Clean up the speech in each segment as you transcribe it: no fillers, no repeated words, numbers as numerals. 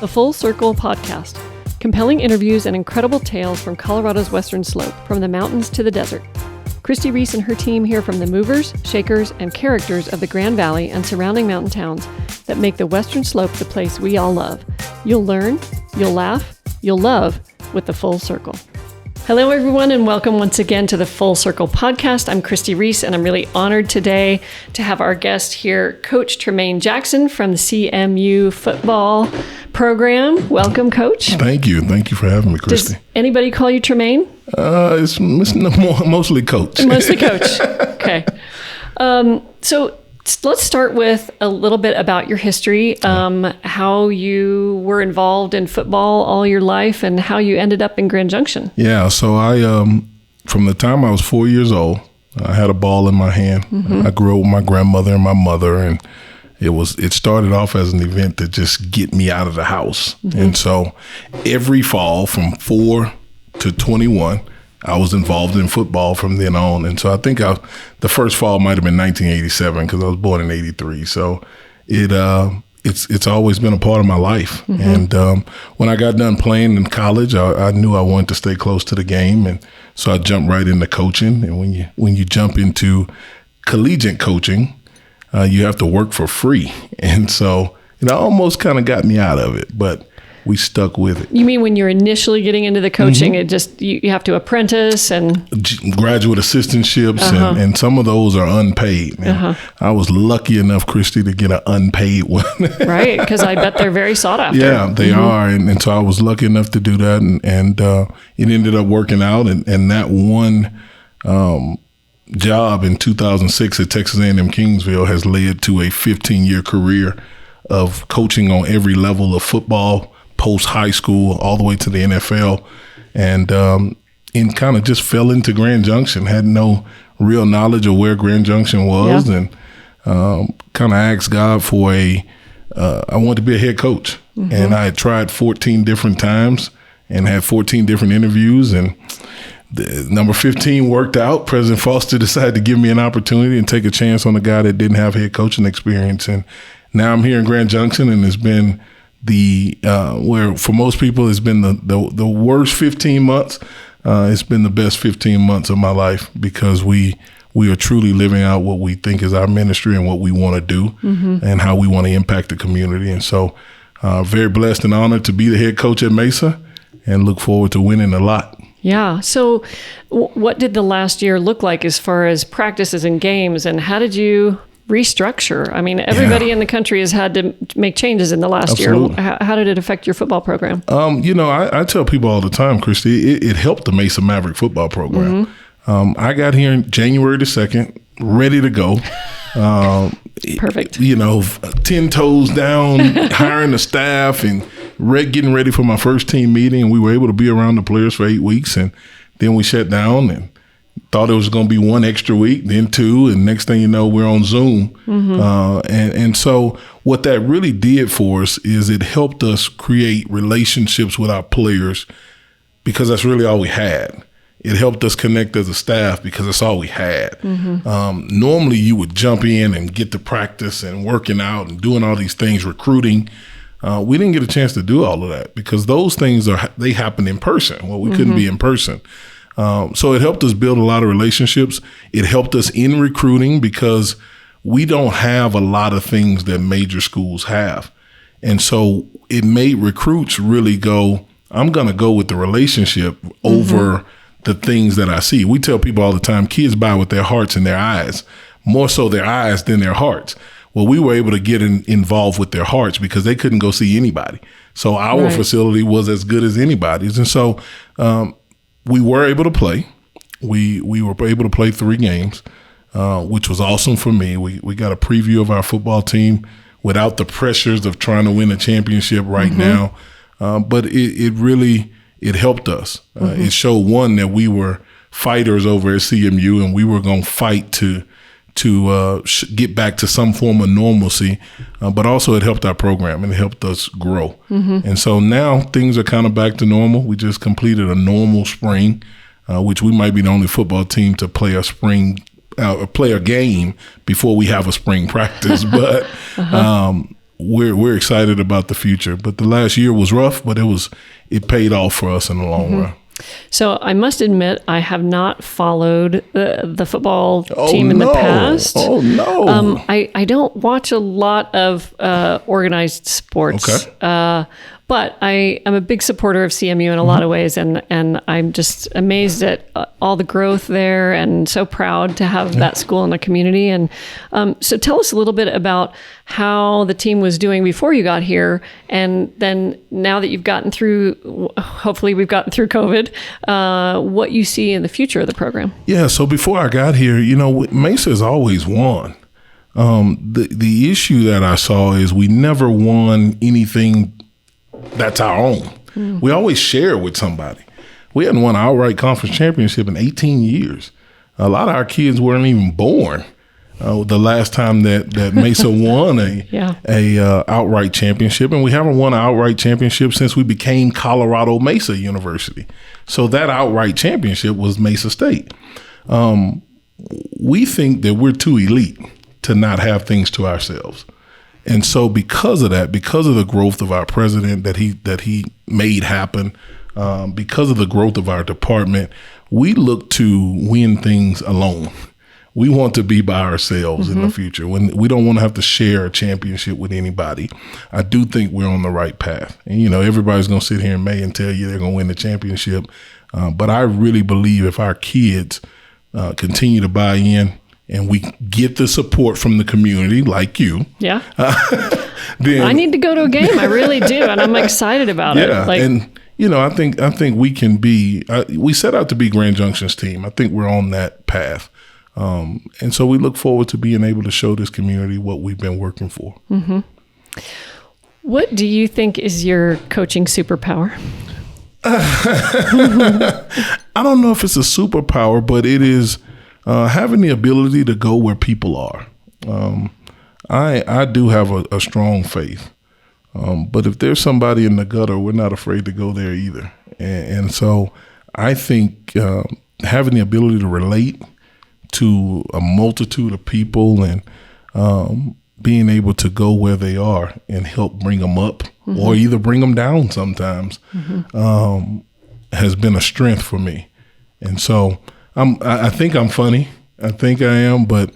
The Full Circle Podcast. Compelling interviews and incredible tales from Colorado's western slope, from the mountains to the desert. Christi Reese and her team hear from the movers, shakers, and characters of the Grand Valley and surrounding mountain towns that make the western slope the place we all love. You'll learn, you'll laugh, you'll love with The Full Circle. Hello, everyone, and welcome once again to the Full Circle Podcast. I'm Christi Reese, and I'm really honored today to have our guest here, Coach Tremaine Jackson from the CMU football program. Welcome, Coach. Thank you. Thank you for having me, Christi. Does anybody call you Tremaine? It's mostly Coach. Mostly Coach. Okay. So let's start with a little bit about your history, how you were involved in football all your life and how you ended up in Grand Junction. Yeah, so I, from the time I was 4 years old, I had a ball in my hand. Mm-hmm. I grew up with my grandmother and my mother, and it started off as an event to just get me out of the house. Mm-hmm. And so every fall from 4 to 21, I was involved in football from then on. And so I think the first fall might have been 1987 because I was born in 83. So it's always been a part of my life. Mm-hmm. And when I got done playing in college, I knew I wanted to stay close to the game. And so I jumped right into coaching. And when you jump into collegiate coaching, you have to work for free. And so it almost kind of got me out of it, but we stuck with it. You mean when you're initially getting into the coaching, mm-hmm. It just you have to apprentice and graduate assistantships, and some of those are unpaid. I was lucky enough, Christi, to get an unpaid one. Right, because I bet they're very sought after. Yeah, they are, and so I was lucky enough to do that, and it ended up working out, and that one job in 2006 at Texas A&M Kingsville has led to a 15-year career of coaching on every level of football, post high school, all the way to the NFL, and kind of just fell into Grand Junction. Had no real knowledge of where Grand Junction was, and kind of asked God for I wanted to be a head coach, mm-hmm. and I had tried 14 different times and had 14 different interviews, and the number 15 worked out. President Foster decided to give me an opportunity and take a chance on a guy that didn't have head coaching experience, and now I'm here in Grand Junction, and it's been where for most people it's been the worst 15 months. It's been the best 15 months of my life because we are truly living out what we think is our ministry and what we want to do, mm-hmm. and how we want to impact the community. And so very blessed and honored to be the head coach at Mesa and look forward to winning a lot. Yeah. So what did the last year look like as far as practices and games, and how did you restructure? I mean, everybody in the country has had to make changes in the last Absolutely. year. How did it affect your football program? I tell people all the time, Christi, it helped the Mesa Maverick football program. Mm-hmm. I got here in January the 2nd, ready to go. Perfect. 10 toes down, hiring the staff and getting ready for my first team meeting. And we were able to be around the players for 8 weeks. And then we shut down and thought it was going to be 1 extra week, then 2, and next thing you know, we're on Zoom. Mm-hmm. And so what that really did for us is it helped us create relationships with our players because that's really all we had. It helped us connect as a staff because that's all we had. Mm-hmm. Normally you would jump in and get to practice and working out and doing all these things, recruiting. We didn't get a chance to do all of that because those things they happen in person. Well, we mm-hmm. couldn't be in person. So it helped us build a lot of relationships. It helped us in recruiting because we don't have a lot of things that major schools have. And so it made recruits really go, I'm going to go with the relationship over mm-hmm. the things that I see. We tell people all the time, kids buy with their hearts and their eyes, more so their eyes than their hearts. Well, we were able to get involved with their hearts because they couldn't go see anybody. So our facility was as good as anybody's. And so, we were able to play. We were able to play 3 games, which was awesome for me. We got a preview of our football team without the pressures of trying to win a championship right mm-hmm. now. But it really helped us. Mm-hmm. It showed, one, that we were fighters over at CMU, and we were going to fight to get back to some form of normalcy, but also it helped our program and it helped us grow. Mm-hmm. And so now things are kind of back to normal. We just completed a normal spring, which we might be the only football team to play play a game before we have a spring practice. But we're excited about the future. But the last year was rough, but it paid off for us in the long run. So I must admit, I have not followed the football team in the past. Oh, no. I don't watch a lot of organized sports. Okay. But I am a big supporter of CMU in a lot of ways, and I'm just amazed at all the growth there, and so proud to have that school in the community. And so tell us a little bit about how the team was doing before you got here, and then now that you've gotten through, hopefully we've gotten through COVID, what you see in the future of the program. Yeah, so before I got here, Mesa has always won. The issue that I saw is we never won anything that's our own. We always share with somebody. We hadn't won an outright conference championship in 18 years. A lot of our kids weren't even born the last time that Mesa won a outright championship, and we haven't won an outright championship since we became Colorado Mesa University. So that outright championship was Mesa State. We think that we're too elite to not have things to ourselves. And so because of that, because of the growth of our president that he made happen, because of the growth of our department, we look to win things alone. We want to be by ourselves in the future. When we don't want to have to share a championship with anybody. I do think we're on the right path. And, everybody's going to sit here in May and tell you they're going to win the championship. But I really believe if our kids continue to buy in, and we get the support from the community like you. Yeah. Then I need to go to a game. I really do. And I'm excited about it. Yeah. I think we can be, we set out to be Grand Junction's team. I think we're on that path. And so we look forward to being able to show this community what we've been working for. Mm-hmm. What do you think is your coaching superpower? I don't know if it's a superpower, but it is having the ability to go where people are. I do have a strong faith. But if there's somebody in the gutter, we're not afraid to go there either. And so I think having the ability to relate to a multitude of people and being able to go where they are and help bring them up or either bring them down sometimes has been a strength for me. And so I think I'm funny. I think I am, but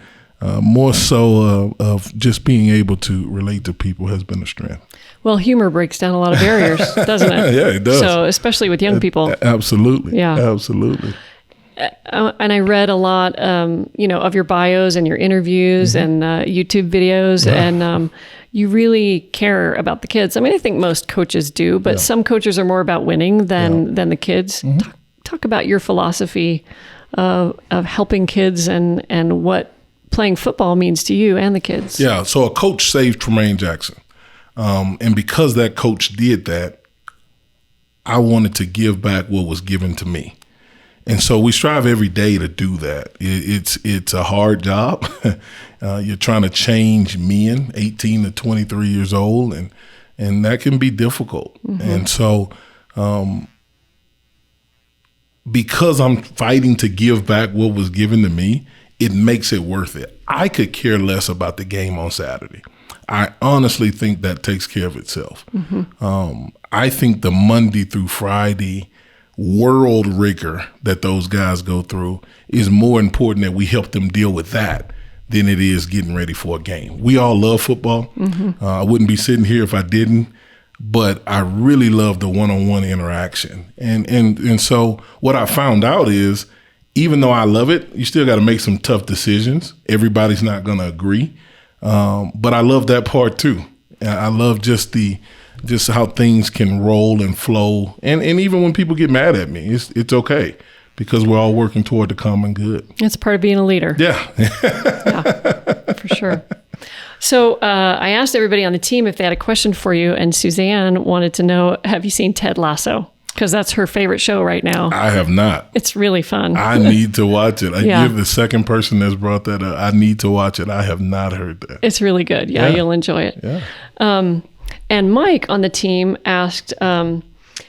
more so of just being able to relate to people has been a strength. Well, humor breaks down a lot of barriers, doesn't it? Yeah, it does. So especially with young people. Absolutely. Yeah. Absolutely. And I read a lot, of your bios and your interviews and YouTube videos, and you really care about the kids. I mean, I think most coaches do, but some coaches are more about winning than the kids. Talk about your philosophy of helping kids and what playing football means to you and the kids. Yeah, so a coach saved Tremaine Jackson. And because that coach did that, I wanted to give back what was given to me. And so we strive every day to do that. It's a hard job. You're trying to change men, 18 to 23 years old, and that can be difficult. And so because I'm fighting to give back what was given to me, it makes it worth it. I could care less about the game on Saturday. I honestly think that takes care of itself. I think the Monday through Friday world rigor that those guys go through is more important that we help them deal with that than it is getting ready for a game. We all love football. I wouldn't be sitting here if I didn't, but I really love the one-on-one interaction. And so what I found out is even though I love it, you still got to make some tough decisions. Everybody's not going to agree. But I love that part too. I love just how things can roll and flow. And even when people get mad at me, it's okay because we're all working toward the common good. It's part of being a leader. Yeah. Yeah, for sure. So I asked everybody on the team if they had a question for you, and Suzanne wanted to know, have you seen Ted Lasso? Because that's her favorite show right now. I have not. It's really fun. I need to watch it. You're the second person that's brought that up. I need to watch it. I have not heard that. It's really good. Yeah. You'll enjoy it. Yeah. And Mike on the team asked,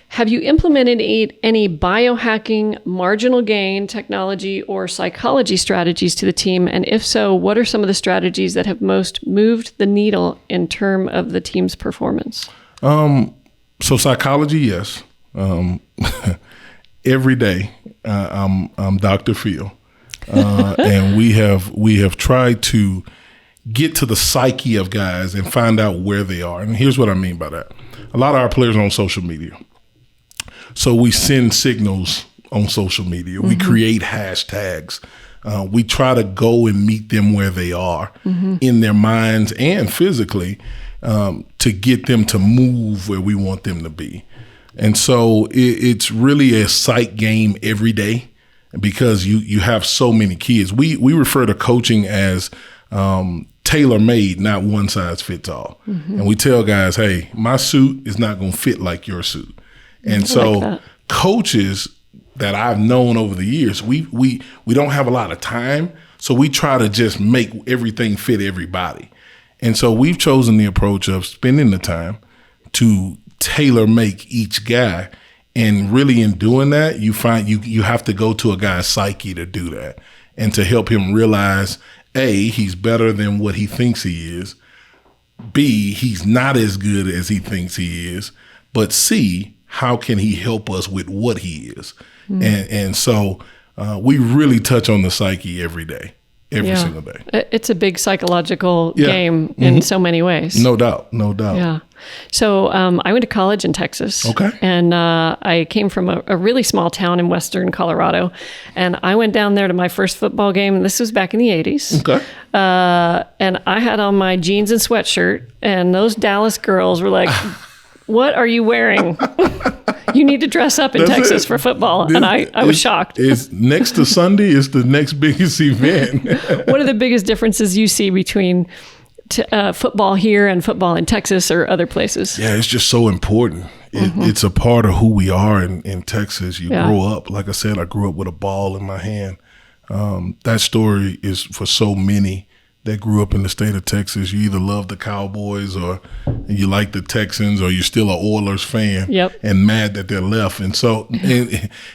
Have you implemented any biohacking, marginal gain technology, or psychology strategies to the team? And if so, what are some of the strategies that have most moved the needle in terms of the team's performance? So psychology, yes. Every day, I'm Dr. Phil, and we have tried to get to the psyche of guys and find out where they are. And here's what I mean by that: a lot of our players are on social media. So we send signals on social media. We create hashtags. We try to go and meet them where they are in their minds and physically to get them to move where we want them to be. And so it's really a psych game every day because you have so many kids. We refer to coaching as tailor-made, not one size fits all. And we tell guys, hey, my suit is not going to fit like your suit. And so coaches that I've known over the years, we don't have a lot of time, so we try to just make everything fit everybody. And so we've chosen the approach of spending the time to tailor make each guy. And really in doing that, you find you have to go to a guy's psyche to do that and to help him realize, A, he's better than what he thinks he is. B, he's not as good as he thinks he is. But C, how can he help us with what he is? And so we really touch on the psyche every day, every single day. It's a big psychological game in so many ways. No doubt. Yeah. So I went to college in Texas. Okay. And I came from a really small town in western Colorado. And I went down there to my first football game. This was back in the 80s. Okay. And I had on my jeans and sweatshirt. And those Dallas girls were like, what are you wearing? You need to dress up in Texas for football. And I was shocked. It's next to Sunday is the next biggest event. What are the biggest differences you see between football here and football in Texas or other places? Yeah, it's just so important. It's a part of who we are in Texas. You grow up, like I said, I grew up with a ball in my hand. That story is for so many that grew up in the state of Texas. You either love the Cowboys or you like the Texans, or you're still an Oilers fan and mad that they're left. And so,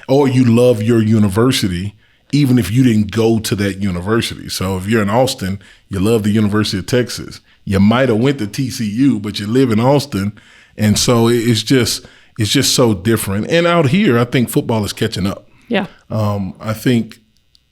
or you love your university, even if you didn't go to that university. So if you're in Austin, you love the University of Texas. You might have went to TCU, but you live in Austin. And so it's just so different. And out here, I think football is catching up. Yeah. I think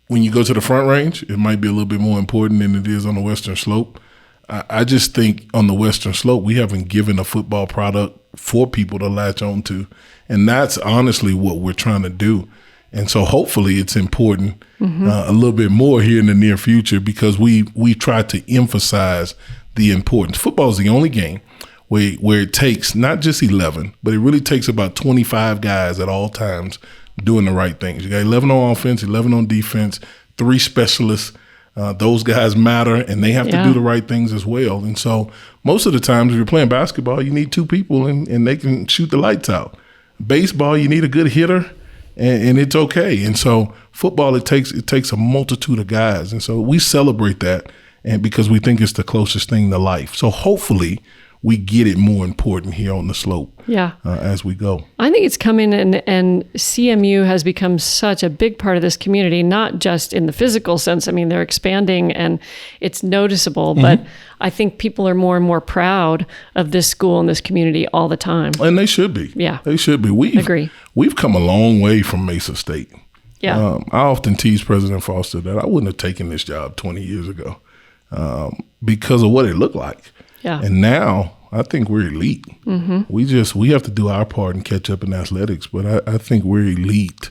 when you go to the Front Range, it might be a little bit more important than it is on the Western Slope. I just think on the Western Slope, we haven't given a football product for people to latch on to. And that's honestly what we're trying to do. And so hopefully it's important a little bit more here in the near future, because we try to emphasize the importance. Football is the only game where it takes not just 11, but it really takes about 25 guys at all times doing the right things. You got 11 on offense, 11 on defense, 3 specialists. Those guys matter, and they have to do the right things as well. And so most of the times if you're playing basketball, you need 2 people and they can shoot the lights out. Baseball, you need a good hitter, and it's okay. And so football, it takes a multitude of guys. And so we celebrate that, and because we think it's the closest thing to life. So hopefully we get it more important here on the slope as we go. I think it's coming, and CMU has become such a big part of this community, not just in the physical sense. I mean, they're expanding and it's noticeable, but I think people are more and more proud of this school and this community all the time. And they should be. Yeah. They should be. We've come a long way from Mesa State. Yeah. I often tease President Foster that I wouldn't have taken this job 20 years ago because of what it looked like. Yeah. And now I think we're elite. We have to do our part and catch up in athletics, but I think we're elite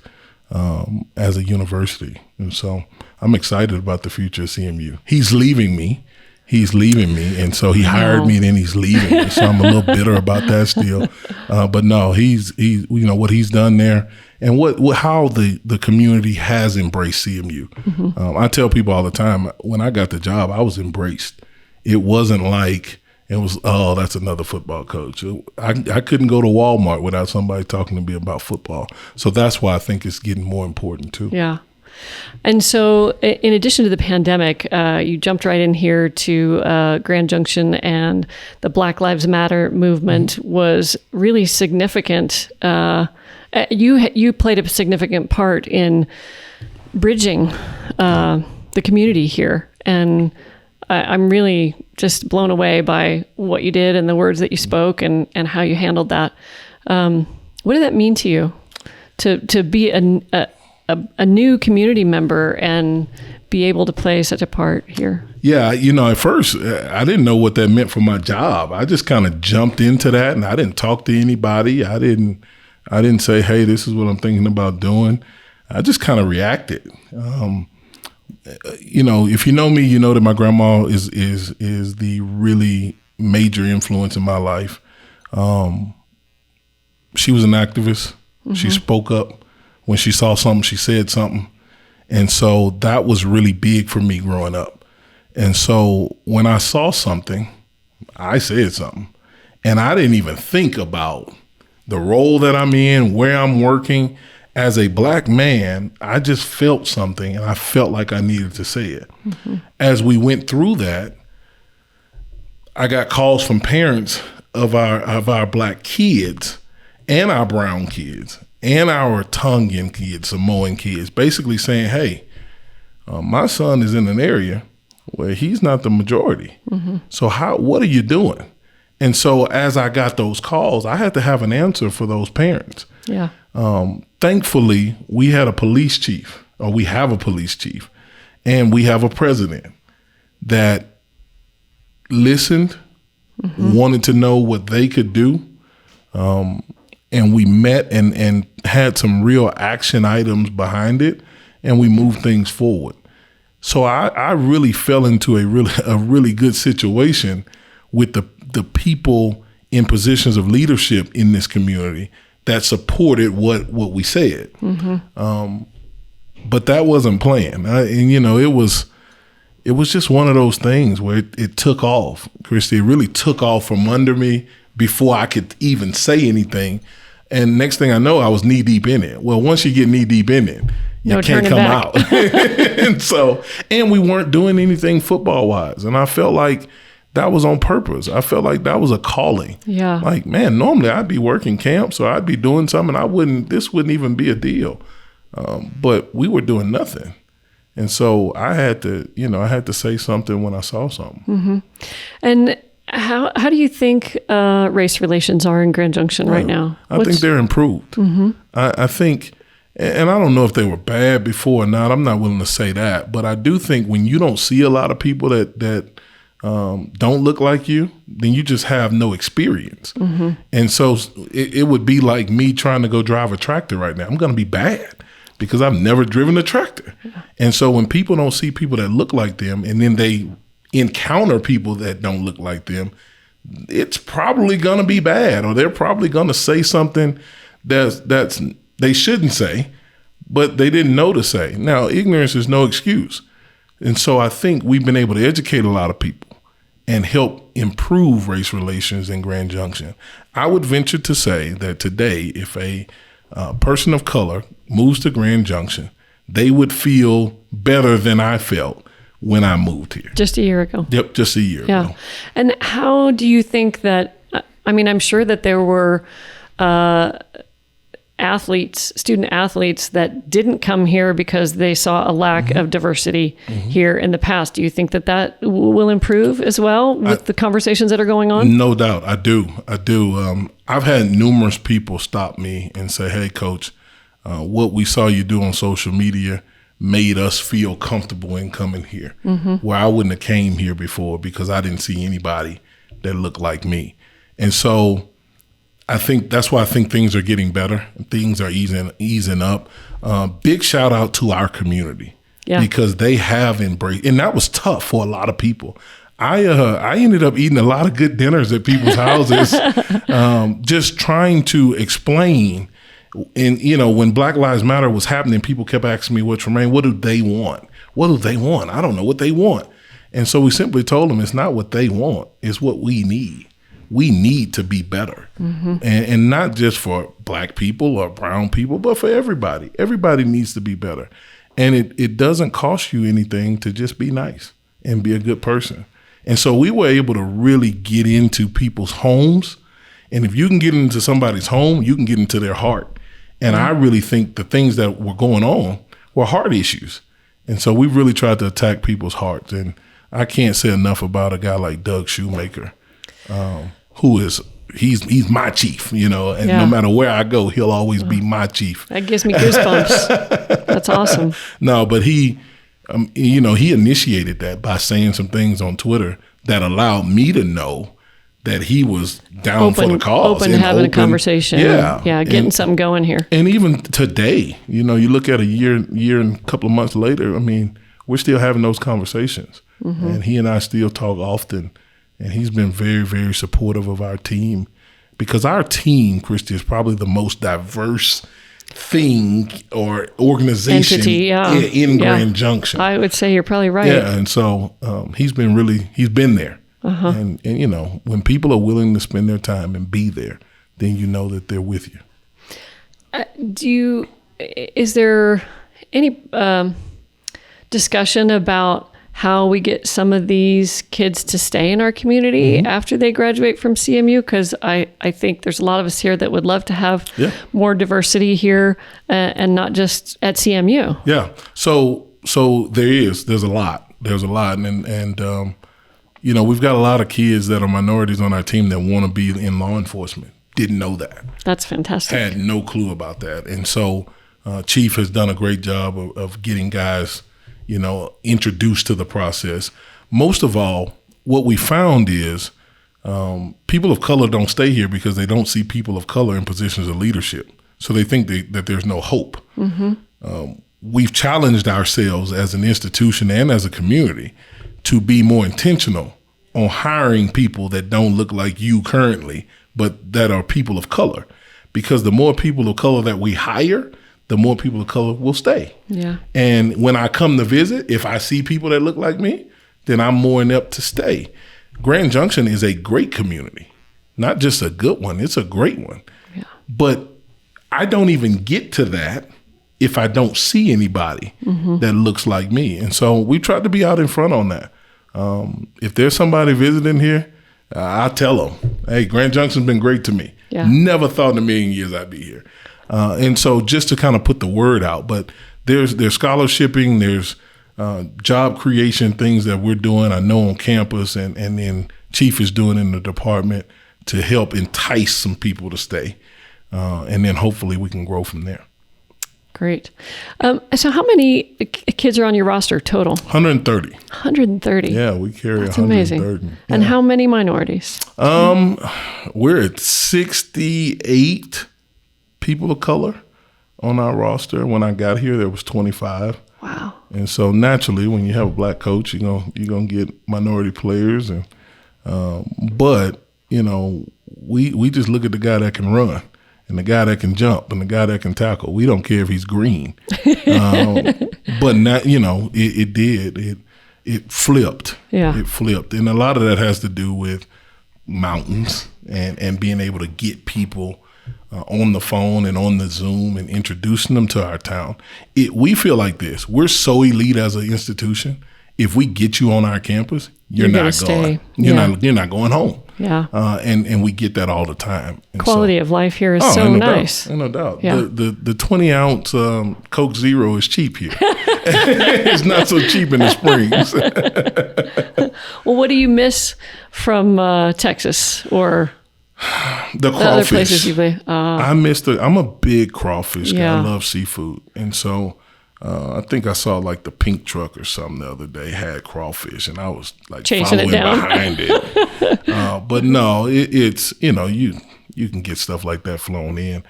as a university. And so I'm excited about the future of CMU. He's leaving me, and so he hired me, and then he's leaving me. So I'm a little bitter about that still. But no, he's what he's done there, and how the community has embraced CMU. I tell people all the time, when I got the job, I was embraced. It wasn't like it was, oh, that's another football coach. I couldn't go to Walmart without somebody talking to me about football. So that's why I think it's getting more important too. Yeah. And so in addition to the pandemic, you jumped right in here to Grand Junction, and the Black Lives Matter movement was really significant. You played a significant part in bridging the community here. And I'm really just blown away by what you did and the words that you spoke and how you handled that. What did that mean to you to be a new community member and be able to play such a part here? Yeah, at first I didn't know what that meant for my job. I just kind of jumped into that, and I didn't talk to anybody. I didn't say, hey, this is what I'm thinking about doing. I just kind of reacted. If you know me, you know that my grandma is the really major influence in my life. She was an activist. Mm-hmm. She spoke up. When she saw something, she said something. And so that was really big for me growing up. And so when I saw something, I said something. And I didn't even think about the role that I'm in, where I'm working. As a Black man, I just felt something, and I felt like I needed to say it. Mm-hmm. As we went through that, I got calls from parents of our Black kids and our brown kids and our Tongan kids, Samoan kids, basically saying, hey, my son is in an area where he's not the majority. Mm-hmm. So what are you doing? And so as I got those calls, I had to have an answer for those parents. Yeah. Thankfully, we have a police chief, and we have a president that listened, mm-hmm. wanted to know what they could do. And we met and had some real action items behind it, and we moved things forward. So I really fell into a really good situation with the people in positions of leadership in this community that supported what we said. Mm-hmm. But that wasn't planned. It was just one of those things where it took off, Christi. It really took off from under me before I could even say anything. And next thing I know, I was knee deep in it. Well, once you get knee deep in it, you can't come out. and we weren't doing anything football wise. And I felt like that was on purpose. I felt like that was a calling. Yeah. Like, man, normally I'd be working camps or I'd be doing something. This wouldn't even be a deal. But we were doing nothing. And so I had to say something when I saw something. Mm-hmm. And how do you think race relations are in Grand Junction right now? I think they're improved. Mm-hmm. I think, and I don't know if they were bad before or not. I'm not willing to say that. But I do think when you don't see a lot of people that don't look like you, then you just have no experience. Mm-hmm. And so it would be like me trying to go drive a tractor right now. I'm going to be bad because I've never driven a tractor. Yeah. And so when people don't see people that look like them and then they encounter people that don't look like them, it's probably going to be bad, or they're probably going to say something that's they shouldn't say, but they didn't know to say. Now, ignorance is no excuse. And so I think we've been able to educate a lot of people and help improve race relations in Grand Junction. I would venture to say that today, if a person of color moves to Grand Junction, they would feel better than I felt when I moved here. Just a year ago. Yep, just a year ago. And how do you think that, I'm sure that there were student athletes that didn't come here because they saw a lack mm-hmm. of diversity mm-hmm. here in the past. Do you think that will improve as well with the conversations that are going on? No doubt. I do. I've had numerous people stop me and say, hey, Coach, what we saw you do on social media made us feel comfortable in coming here, mm-hmm. where I wouldn't have came here before because I didn't see anybody that looked like me. And so I think that's why I think things are getting better. Things are easing up. Big shout out to our community because they have embraced, and that was tough for a lot of people. I ended up eating a lot of good dinners at people's houses, just trying to explain. And, when Black Lives Matter was happening, people kept asking me, well, Tremaine, what do they want? What do they want? I don't know what they want. And so we simply told them it's not what they want. It's what we need. We need to be better. Mm-hmm. And not just for Black people or brown people, but for everybody. Everybody needs to be better. And it doesn't cost you anything to just be nice and be a good person. And so we were able to really get into people's homes. And if you can get into somebody's home, you can get into their heart. And I really think the things that were going on were heart issues. And so we really tried to attack people's hearts. And I can't say enough about a guy like Doug Shoemaker, who is he's my chief, and no matter where I go, he'll always be my chief. That gives me goosebumps. That's awesome. No, but he initiated that by saying some things on Twitter that allowed me to know that he was down for the cause. Open to having a conversation. Yeah. Getting something going here. And even today, you look at a year and a couple of months later, we're still having those conversations. Mm-hmm. And he and I still talk often. And he's been very, very supportive of our team, because our team, Christi, is probably the most diverse thing or organization in Grand Junction. I would say you're probably right. Yeah, and so he's been there. Uh-huh. And when people are willing to spend their time and be there, then you know that they're with you. Is there any discussion about how we get some of these kids to stay in our community after they graduate from CMU? Because I think there's a lot of us here that would love to have more diversity here and not just at CMU. Yeah. So there's a lot. And we've got a lot of kids that are minorities on our team that want to be in law enforcement. Didn't know that. That's fantastic. Had no clue about that. And so Chief has done a great job of getting guys introduced to the process. Most of all, what we found is people of color don't stay here because they don't see people of color in positions of leadership. So they think that there's no hope. Mm-hmm. We've challenged ourselves as an institution and as a community to be more intentional on hiring people that don't look like you currently, but that are people of color. Because the more people of color that we hire, the more people of color will stay. Yeah. And when I come to visit, if I see people that look like me, then I'm more inept to stay. Grand Junction is a great community, not just a good one. It's a great one. Yeah. But I don't even get to that if I don't see anybody that looks like me. And so we tried to be out in front on that. If there's somebody visiting here, I tell them, hey, Grand Junction's been great to me. Yeah. Never thought in a million years I'd be here. And so just to kind of put the word out, but there's scholarshiping, there's job creation, things that we're doing, I know on campus, and then Chief is doing in the department to help entice some people to stay. And then hopefully we can grow from there. Great. So how many kids are on your roster total? 130. 130. Yeah, we carry 130. That's amazing. Yeah. And how many minorities? We're at 68 people of color on our roster. When I got here, there was 25. Wow. And so naturally, when you have a black coach, you're gonna get minority players, and but we just look at the guy that can run, and the guy that can jump, and the guy that can tackle. We don't care if he's green. But not, it flipped. Yeah. It flipped, and a lot of that has to do with mountains and being able to get people on the phone and on the Zoom and introducing them to our town. We feel like this. We're so elite as an institution. If we get you on our campus, you're not going. You're not going home. Yeah. And we get that all the time. And quality of life here is so nice. No doubt. Yeah. The 20-ounce Coke Zero is cheap here. It's not so cheap in the springs. Well, what do you miss from Texas or the crawfish? Other places you've been? I'm a big crawfish guy. I love seafood. And so I think I saw like the pink truck or something the other day had crawfish, and I was like chasing following it down behind it. But no, it's you can get stuff like that flown in.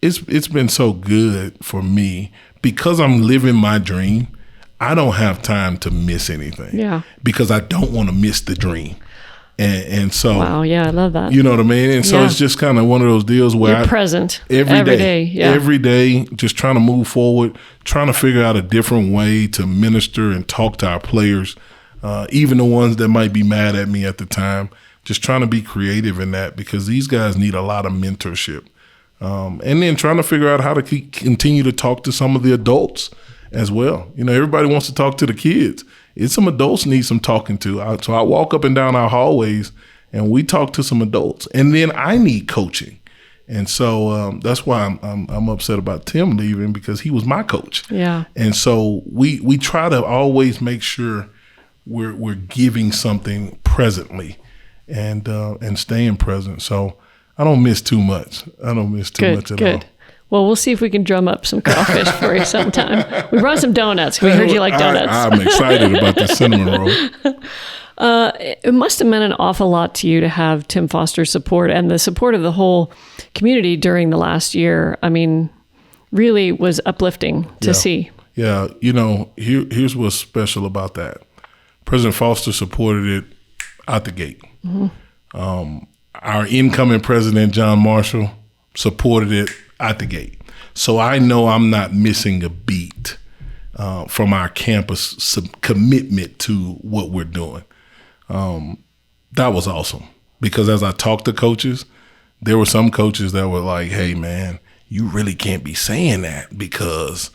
It's been so good for me because I'm living my dream. I don't have time to miss anything. Yeah. Because I don't want to miss the dream. And so, wow, yeah, I love that. You know what I mean? And so it's just kind of one of those deals where you're present every day, every day, just trying to move forward, trying to figure out a different way to minister and talk to our players, even the ones that might be mad at me at the time, just trying to be creative in that, because these guys need a lot of mentorship. And then trying to figure out how to continue to talk to some of the adults as well. Everybody wants to talk to the kids. It's some adults need some talking to. So I walk up and down our hallways and we talk to some adults. And then I need coaching. And so that's why I'm upset about Tim leaving, because he was my coach. Yeah. And so we try to always make sure we're giving something presently and staying present. So I don't miss too much. I don't miss too much at all. Well, we'll see if we can drum up some crawfish for you sometime. We brought some donuts. We heard you like donuts. I'm excited about the cinnamon roll. It must have meant an awful lot to you to have Tim Foster's support and the support of the whole community during the last year. I mean, really was uplifting to see. Yeah. Here's what's special about that. President Foster supported it out the gate. Mm-hmm. Our incoming president, John Marshall, supported it out the gate. So I know I'm not missing a beat from our campus commitment to what we're doing. That was awesome, because as I talked to coaches, there were some coaches that were like, hey, man, you really can't be saying that because,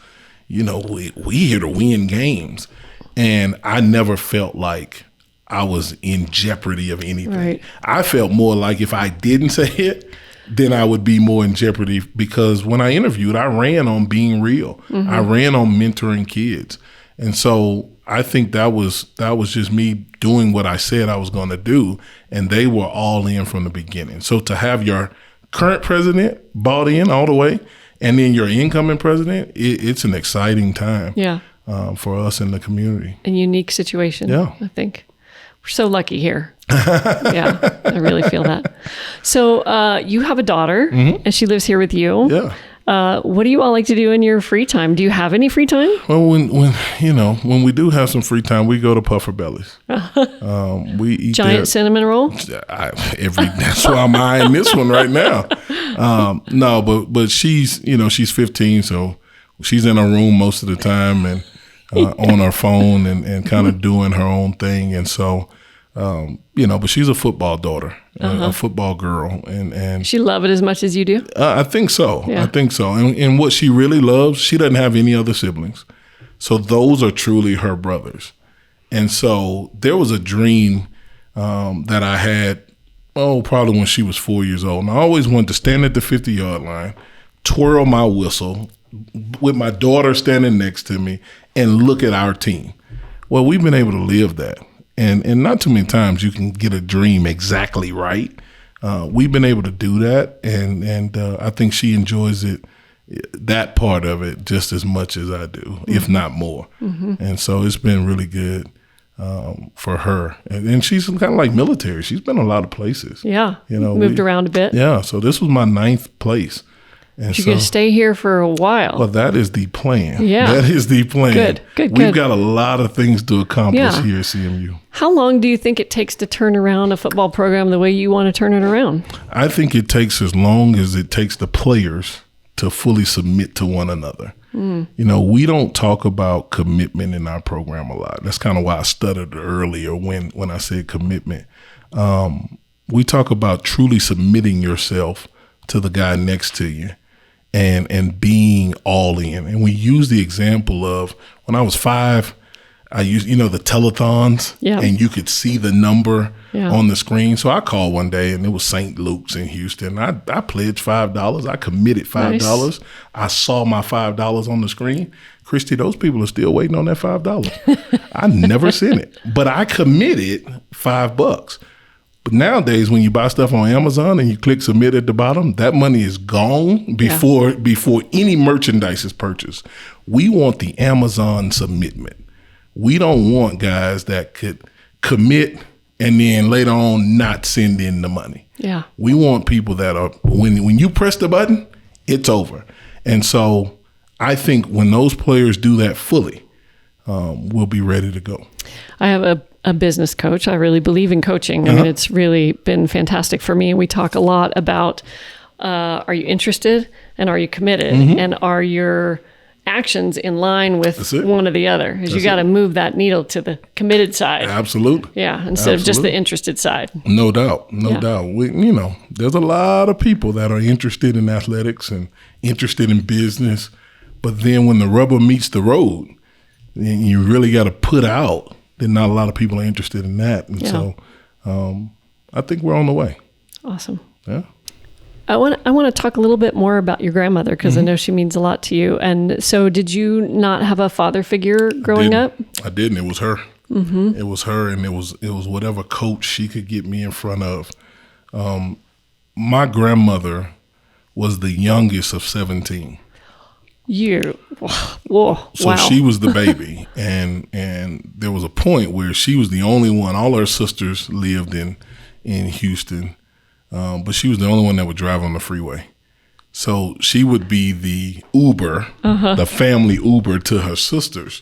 we here to win games. And I never felt like I was in jeopardy of anything. Right. I felt more like if I didn't say it, then I would be more in jeopardy, because when I interviewed, I ran on being real. Mm-hmm. I ran on mentoring kids. And so I think that was just me doing what I said I was going to do, and they were all in from the beginning. So to have your current president bought in all the way, and then your incoming president, it's an exciting time for us in the community. A unique situation, I think. We're so lucky here. Yeah, I really feel that. So you have a daughter, and she lives here with you. Yeah. What do you all like to do in your free time? Do you have any free time? Well, when we do have some free time, we go to Puffer Bellies. We eat giant cinnamon roll. That's why I'm eyeing this one right now. No, but she's 15, so she's in her room most of the time and on her phone and kind of doing her own thing, and so. But she's a football daughter, a football girl, and she love it as much as you do. I think so. Yeah. I think so. And what she really loves, she doesn't have any other siblings, so those are truly her brothers. And so there was a dream that I had, probably when she was 4 years old. And I always wanted to stand at the 50-yard line, twirl my whistle, with my daughter standing next to me, and look at our team. Well, we've been able to live that. And not too many times you can get a dream exactly right. We've been able to do that, and I think she enjoys that part of it just as much as I do, if not more. Mm-hmm. And so it's been really good for her. And she's kind of like military. She's been a lot of places. Yeah, moved around a bit. Yeah, so this was my 9th place. And you're going to stay here for a while. Well, that is the plan. Yeah. That is the plan. Good. We've got a lot of things to accomplish here at CMU. How long do you think it takes to turn around a football program the way you want to turn it around? I think it takes as long as it takes the players to fully submit to one another. We don't talk about commitment in our program a lot. That's kind of why I stuttered earlier when I said commitment. We talk about truly submitting yourself to the guy next to you. And being all in. And we use the example of when I was 5, I used, the telethons, and you could see the number on the screen. So I called one day, and it was St. Luke's in Houston. I pledged $5. I committed $5. Nice. I saw my $5 on the screen. Christi, those people are still waiting on that $5. I never seen it, but I committed $5. But nowadays, when you buy stuff on Amazon and you click submit at the bottom, that money is gone before any merchandise is purchased. We want the Amazon submitment. We don't want guys that could commit and then later on not send in the money. Yeah. We want people that are, when you press the button, it's over. And so I think when those players do that fully, we'll be ready to go. I have a business coach. I really believe in coaching. I mean, it's really been fantastic for me. And we talk a lot about, are you interested and are you committed? Mm-hmm. And are your actions in line with one or the other. Because you got to move that needle to the committed side. Absolutely. Yeah, instead of just the interested side. No doubt. No doubt. There's a lot of people that are interested in athletics and interested in business. But then when the rubber meets the road, and you really got to put out, then not a lot of people are interested in that. And so I think we're on the way. Awesome. Yeah. I want to talk a little bit more about your grandmother because I know she means a lot to you. And so did you not have a father figure growing up? I didn't. It was her. Mm-hmm. It was her, and it was whatever coach she could get me in front of. My grandmother was the youngest of 17. Whoa, so wow. She was the baby, and there was a point where she was the only one. All her sisters lived in Houston, but she was the only one that would drive on the freeway. So she would be the Uber, the family Uber to her sisters.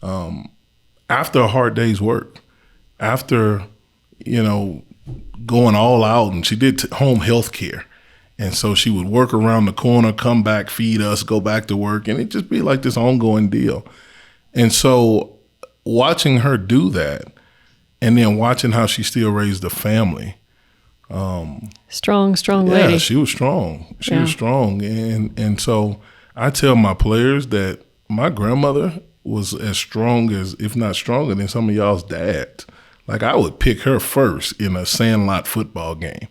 After a hard day's work, after going all out, and she did home health care. And so she would work around the corner, come back, feed us, go back to work, and it'd just be like this ongoing deal. And so watching her do that, and then watching how she still raised a family. Strong lady. Yeah, she was strong. She was strong. And so I tell my players that my grandmother was as strong as, if not stronger than some of y'all's dads. Like I would pick her first in a sandlot football game.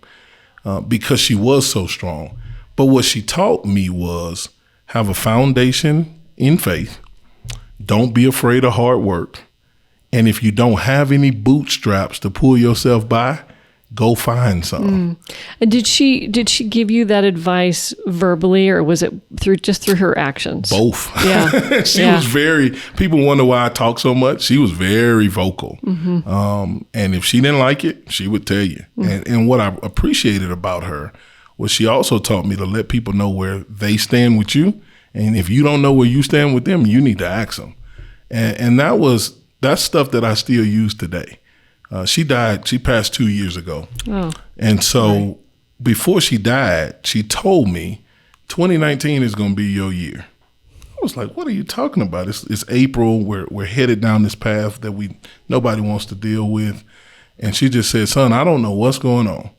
Because she was so strong. But what she taught me was have a foundation in faith. Don't be afraid of hard work. And if you don't have any bootstraps to pull yourself by, go find something. And did she give you that advice verbally, or was it through her actions? Both. Yeah. She was people wonder why I talk so much. She was very vocal. Mm-hmm. And if she didn't like it, she would tell you. Mm-hmm. And what I appreciated about her was she also taught me to let people know where they stand with you. And if you don't know where you stand with them, you need to ask them. And that's stuff that I still use today. She died. She passed 2 years ago. Oh, and so before she died, she told me 2019 is going to be your year. I was like, what are you talking about? It's April. We're headed down this path that nobody wants to deal with. And she just said, son, I don't know what's going on,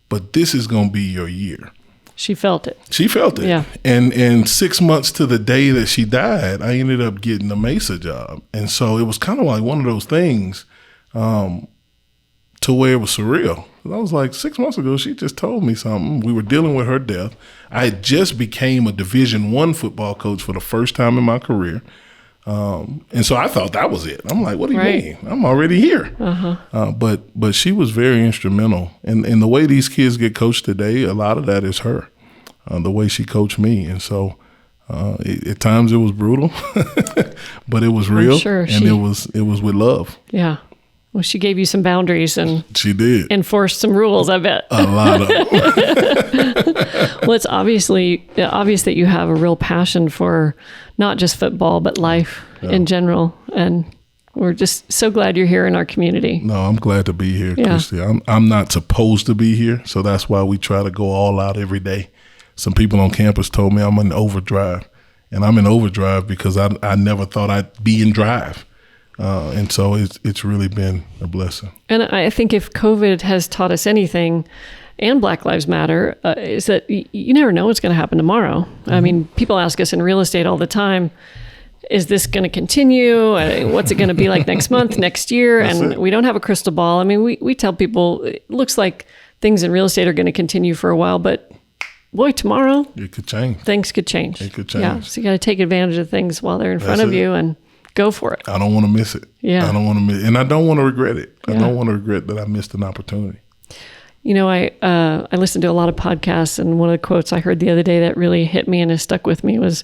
but this is going to be your year. She felt it. She felt it. Yeah. And 6 months to the day that she died, I ended up getting a Mesa job. And so it was kind of like one of those things to where it was surreal. I was like, 6 months ago, she just told me something. We were dealing with her death. I had just became a Division I football coach for the first time in my career. And so I thought that was it. I'm like, what do you mean? I'm already here. But she was very instrumental. And the way these kids get coached today, a lot of that is her, the way she coached me. And so at times it was brutal, but it was real. Sure. And it was with love. Yeah. Well, she gave you some boundaries and she did enforced some rules, I bet. A lot of them. Well, it's obvious that you have a real passion for not just football, but life in general. And we're just so glad you're here in our community. No, I'm glad to be here, Christi. I'm not supposed to be here, so that's why we try to go all out every day. Some people on campus told me I'm in overdrive, and I'm in overdrive because I never thought I'd be in drive. And so it's really been a blessing. And I think if COVID has taught us anything, and Black Lives Matter, is that you never know what's going to happen tomorrow. Mm-hmm. I mean, people ask us in real estate all the time, is this going to continue? What's it going to be like next month, next year? We don't have a crystal ball. I mean, we tell people it looks like things in real estate are going to continue for a while, but boy, tomorrow it could change. Things could change. It could change. Yeah, so you got to take advantage of things while they're in front of you and go for it. I don't want to miss it. Yeah. I don't want to miss it. And I don't want to regret it. I don't want to regret that I missed an opportunity. You know, I listened to a lot of podcasts, and one of the quotes I heard the other day that really hit me and has stuck with me was,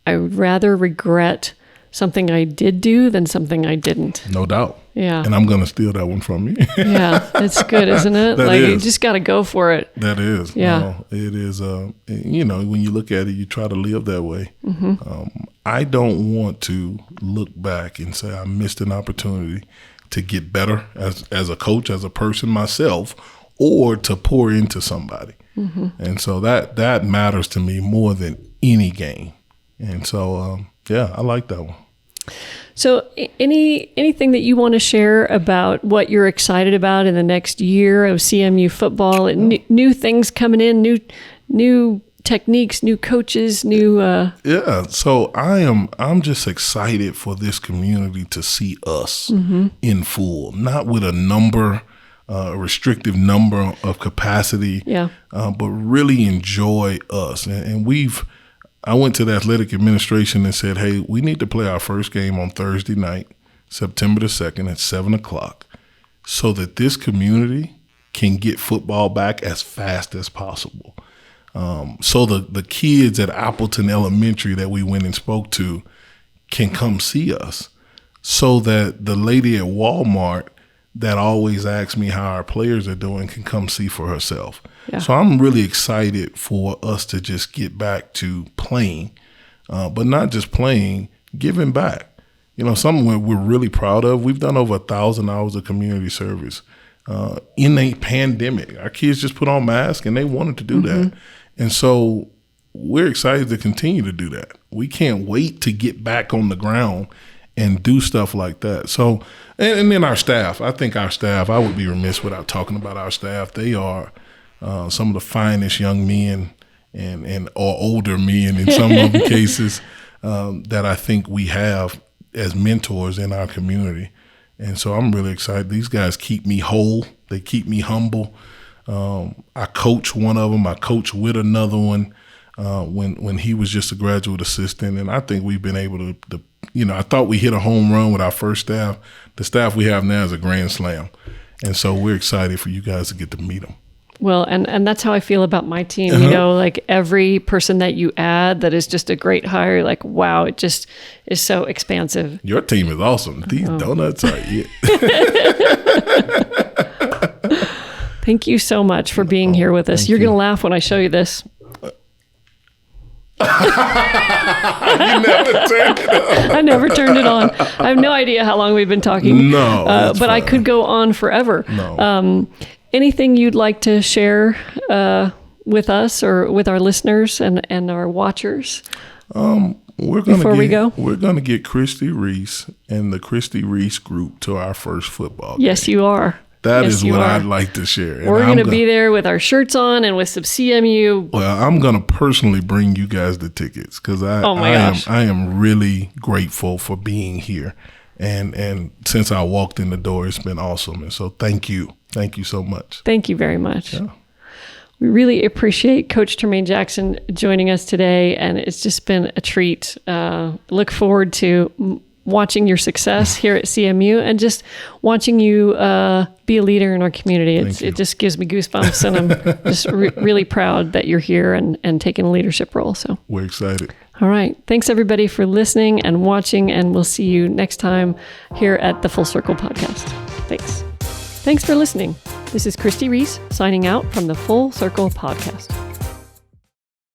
I would rather regret something I did do than something I didn't. No doubt. Yeah. And I'm going to steal that one from you. Yeah, it's good, isn't it? You just got to go for it. That is. Yeah. No, it is. When you look at it, you try to live that way. Mm-hmm. I don't want to look back and say I missed an opportunity to get better as a coach, as a person myself, or to pour into somebody. Mm-hmm. And so that matters to me more than any gain. And so, I like that one. So anything that you want to share about what you're excited about in the next year of CMU football? New things coming in, new techniques, new coaches, new. So I'm just excited for this community to see us in full, not with a restrictive number of capacity, but really enjoy us. And I went to the athletic administration and said, hey, we need to play our first game on Thursday night, September the 2nd at 7:00, so that this community can get football back as fast as possible. So the kids at Appleton Elementary that we went and spoke to can come see us, so that the lady at Walmart that always asks me how our players are doing can come see for herself. Yeah. So I'm really excited for us to just get back to playing, but not just playing, giving back. Something we're really proud of. We've done over 1,000 hours of community service in a pandemic. Our kids just put on masks and they wanted to do that. And so we're excited to continue to do that. We can't wait to get back on the ground and do stuff like that. So, and then our staff. I think our staff, I would be remiss without talking about our staff. They are some of the finest young men or older men in some of the cases that I think we have as mentors in our community. And so I'm really excited. These guys keep me whole. They keep me humble. I coach one of them. I coach with another one when he was just a graduate assistant. And I think we've been able to I thought we hit a home run with our first staff. The staff we have now is a grand slam. And so we're excited for you guys to get to meet them. Well, and that's how I feel about my team. Like every person that you add that is just a great hire, like, wow, it just is so expansive. Your team is awesome. These donuts are it. Thank you so much for being here with us. You're going to laugh when I show you this. You never turned it on. I never turned it on. I have no idea how long we've been talking. No, but fine. I could go on forever. No. Anything you'd like to share with us or with our listeners and our watchers? We're going to get Christi Reese and the Christi Reese group to our first football game. Yes, you are. That is what I'd like to share. And we're going to be there with our shirts on and with some CMU. Well, I'm going to personally bring you guys the tickets because I am really grateful for being here. And since I walked in the door, it's been awesome. And so thank you. Thank you so much. Thank you very much. Yeah. We really appreciate Coach Tremaine Jackson joining us today. And it's just been a treat. Look forward to watching your success here at CMU and just watching you be a leader in our community. It just gives me goosebumps, and I'm just really proud that you're here and taking a leadership role. So we're excited. All right. Thanks, everybody, for listening and watching, and we'll see you next time here at the Full Circle Podcast. Thanks. Thanks for listening. This is Christi Reese signing out from the Full Circle Podcast.